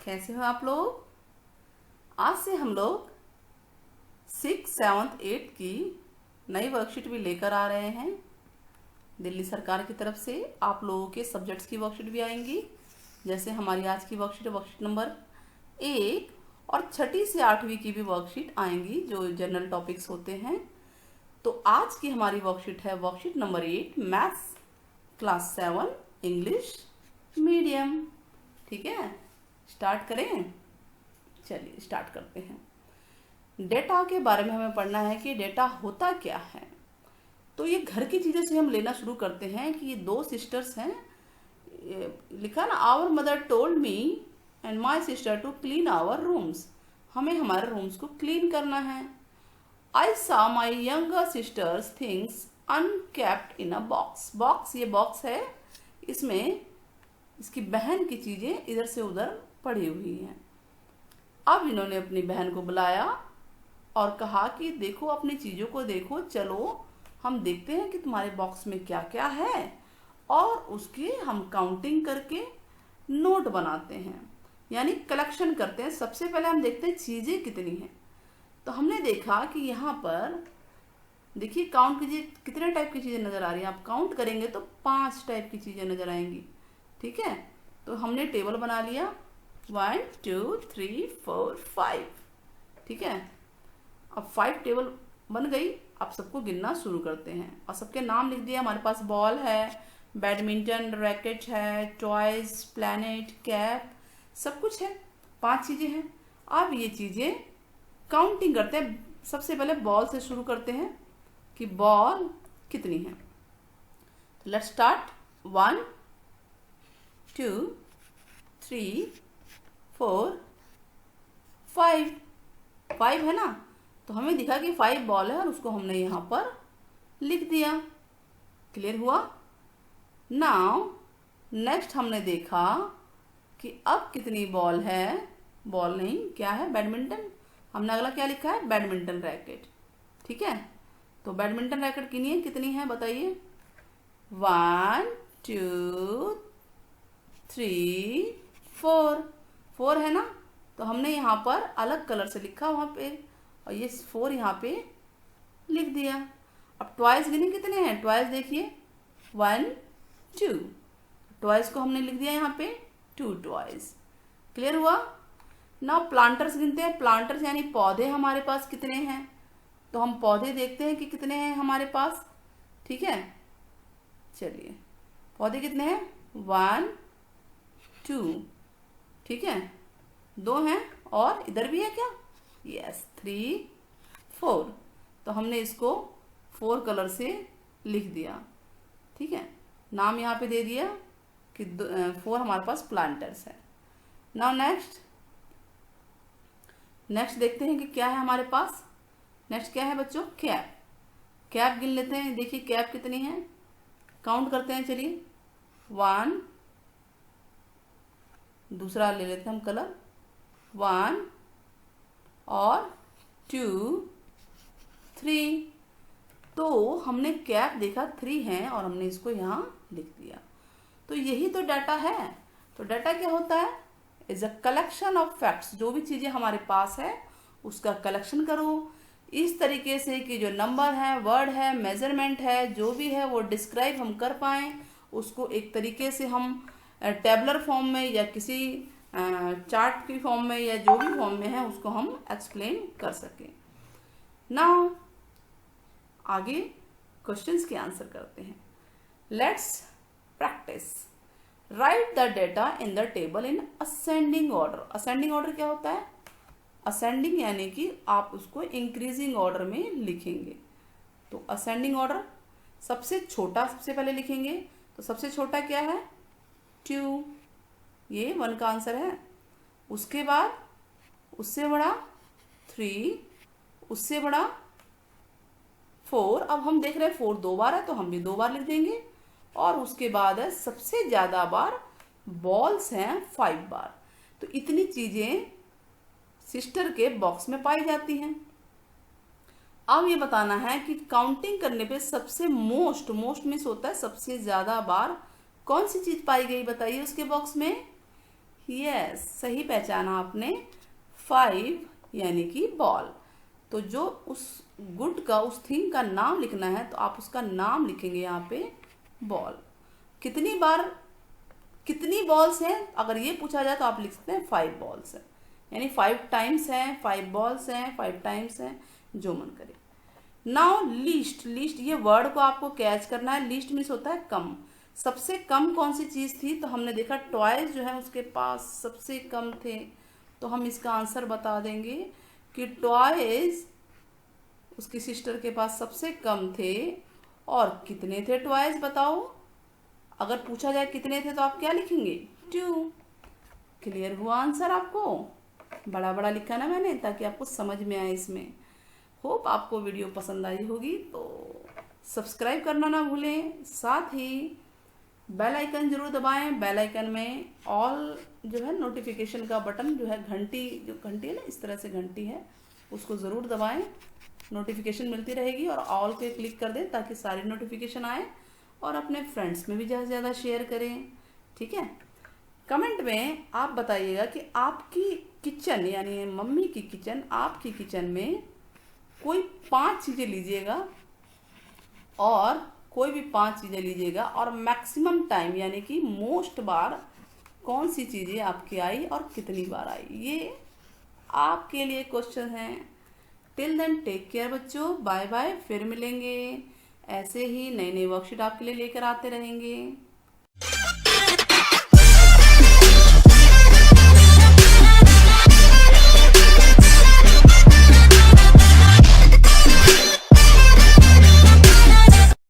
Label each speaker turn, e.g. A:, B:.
A: कैसे हो आप लोग। आज से हम लोग 6, 7, 8 की नई वर्कशीट भी लेकर आ रहे हैं। दिल्ली सरकार की तरफ से आप लोगों के सब्जेक्ट्स की वर्कशीट भी आएंगी। जैसे हमारी आज की वर्कशीट नंबर 1 और 6ठी से 8वीं की भी वर्कशीट आएंगी जो जनरल टॉपिक्स होते हैं। तो आज की हमारी वर्कशीट है worksheet number 8 maths class 7 English medium. ठीक है, स्टार्ट करें। चलिए स्टार्ट करते हैं। डेटा के बारे में हमें पढ़ना है कि डेटा होता क्या है। तो ये घर की चीज़ें से हम लेना शुरू करते हैं कि ये 2 सिस्टर्स हैं। लिखा ना, our mother told me and my sister to clean our rooms. हमें हमारे रूम्स को क्लीन करना है। I saw my younger sisters things unkept in a box. Box, ये बॉक्स है, इसमें इसकी बहन की चीज़ें इधर से उधर पड़ी हुई हैं। अब इन्होंने अपनी बहन को बुलाया और कहा कि देखो अपनी चीज़ों को देखो, चलो हम देखते हैं कि तुम्हारे बॉक्स में क्या क्या है और उसकी हम काउंटिंग करके नोट बनाते हैं, यानी कलेक्शन करते हैं। सबसे पहले हम देखते हैं चीज़ें कितनी हैं। तो हमने देखा कि यहाँ पर देखिए, काउंट कीजिए कितने टाइप की चीज़ें नज़र आ रही हैं। आप काउंट करेंगे तो 5 टाइप की चीज़ें नज़र आएंगी। ठीक है, तो हमने टेबल बना लिया 1 2 3 4 5। ठीक है, अब 5 टेबल बन गई। अब सबको गिनना शुरू करते हैं और सबके नाम लिख दिया। हमारे पास बॉल है, बैडमिंटन रैकेट है, टॉयज, प्लैनेट, कैप, सब कुछ है। 5 चीज़ें हैं। अब ये चीज़ें काउंटिंग करते हैं। सबसे पहले बॉल से शुरू करते हैं कि बॉल कितनी है। तो लेट्स स्टार्ट। 1 2 3 4 5। 5 है ना, तो हमें दिखा कि 5 बॉल है और उसको हमने यहाँ पर लिख दिया। क्लियर हुआ। नाउ नेक्स्ट हमने देखा कि अब कितनी बॉल है। बॉल नहीं, क्या है, बैडमिंटन। हमने अगला क्या लिखा है, बैडमिंटन रैकेट। ठीक है, तो बैडमिंटन रैकेट कितनी है बताइए। 1 2 3 4। 4 है ना, तो हमने यहाँ पर अलग कलर से लिखा वहाँ पे और ये 4 यहाँ पे लिख दिया। अब ट्वाइस गिने कितने हैं, ट्वाइस देखिए 1 2। ट्वाइस को हमने लिख दिया यहाँ पे 2 ट्वाइस। क्लियर हुआ। ना प्लांटर्स गिनते हैं। प्लांटर्स यानी पौधे हमारे पास कितने हैं, तो हम पौधे देखते हैं कि कितने हैं हमारे पास। ठीक है, चलिए पौधे कितने हैं, 1 2। ठीक है, 2 हैं और इधर भी है क्या, यस 3 4। तो हमने इसको 4 कलर से लिख दिया। ठीक है, नाम यहाँ पे दे दिया कि 4 हमारे पास प्लांटर्स है। नाउ नेक्स्ट देखते हैं कि क्या है हमारे पास। नेक्स्ट क्या है बच्चों, कैप। कैप गिन लेते हैं। देखिए कैप कितनी है, काउंट करते हैं। चलिए 1, दूसरा ले लेते हैं हम कलर, 1 और 2 3। तो हमने कैप देखा 3 है और हमने इसको यहाँ लिख दिया। तो यही तो डाटा है। तो डाटा क्या होता है, is a collection of facts. जो भी चीज़ें हमारे पास है उसका कलेक्शन करो इस तरीके से कि जो नंबर है, वर्ड है, मेजरमेंट है, जो भी है वो डिस्क्राइब हम कर पाएँ। उसको एक तरीके से हम टेबलर फॉर्म में या किसी चार्ट की फॉर्म में या जो भी फॉर्म में है उसको हम एक्सप्लेन कर सकें। नाउ आगे क्वेश्चंस के आंसर करते हैं। Let's practice. Right the data in the table in ascending order. Ascending order क्या होता है, असेंडिंग यानी कि आप उसको इंक्रीजिंग ऑर्डर में लिखेंगे। तो असेंडिंग ऑर्डर, सबसे छोटा सबसे पहले लिखेंगे। तो सबसे छोटा क्या है, 2, ये 1 का आंसर है। उसके बाद उससे बड़ा 3, उससे बड़ा 4। अब हम देख रहे हैं 4 2 बार है तो हम भी 2 बार लिख देंगे। और उसके बाद है सबसे ज़्यादा बार बॉल्स हैं 5 बार। तो इतनी चीज़ें सिस्टर के बॉक्स में पाई जाती हैं। अब ये बताना है कि काउंटिंग करने पे सबसे मोस्ट मीन्स होता है सबसे ज़्यादा बार कौन सी चीज़ पाई गई, बताइए उसके बॉक्स में। यस, सही पहचाना आपने, 5 यानी कि बॉल। तो जो उस गुड का, उस थिंग का नाम लिखना है तो आप उसका नाम लिखेंगे यहाँ पे बॉल। कितनी बार, कितनी बॉल्स हैं, अगर ये पूछा जाए तो आप लिख सकते हैं 5 बॉल्स हैं, यानी 5 टाइम्स हैं, 5 बॉल्स हैं, 5 टाइम्स हैं, जो मन करे। नाउ लीस्ट, लीस्ट ये वर्ड को आपको कैच करना है। लीस्ट मीन्स होता है कम। सबसे कम कौन सी चीज़ थी, तो हमने देखा टॉयज जो है उसके पास सबसे कम थे, तो हम इसका आंसर बता देंगे कि टॉयज उसकी सिस्टर के पास सबसे कम थे। और कितने थे टॉयज बताओ, अगर पूछा जाए कितने थे तो आप क्या लिखेंगे, 2। क्लियर हुआ आंसर आपको, बड़ा बड़ा लिखा ना मैंने ताकि आपको समझ में आए इसमें। होप आपको वीडियो पसंद आई होगी, तो सब्सक्राइब करना ना भूलें, साथ ही बेल आइकन जरूर दबाएं। बेल आइकन में ऑल जो है नोटिफिकेशन का बटन जो है, घंटी, जो घंटी है ना इस तरह से घंटी है, उसको ज़रूर दबाएं, नोटिफिकेशन मिलती रहेगी। और ऑल पे क्लिक कर दें ताकि सारी नोटिफिकेशन आए, और अपने फ्रेंड्स में भी ज़्यादा से ज़्यादा शेयर करें, ठीक है। कमेंट में आप बताइएगा कि आपकी किचन, यानी मम्मी की किचन, आपकी किचन में कोई 5 चीज़ें लीजिएगा, और कोई भी 5 चीज़ें लीजिएगा, और मैक्सिमम टाइम यानी कि मोस्ट बार कौन सी चीज़ें आपकी आई और कितनी बार आई, ये आपके लिए क्वेश्चन है। टिल देन टेक केयर बच्चों, बाय बाय, फिर मिलेंगे। ऐसे ही नई नई वर्कशीट आपके लिए लेकर आते रहेंगे।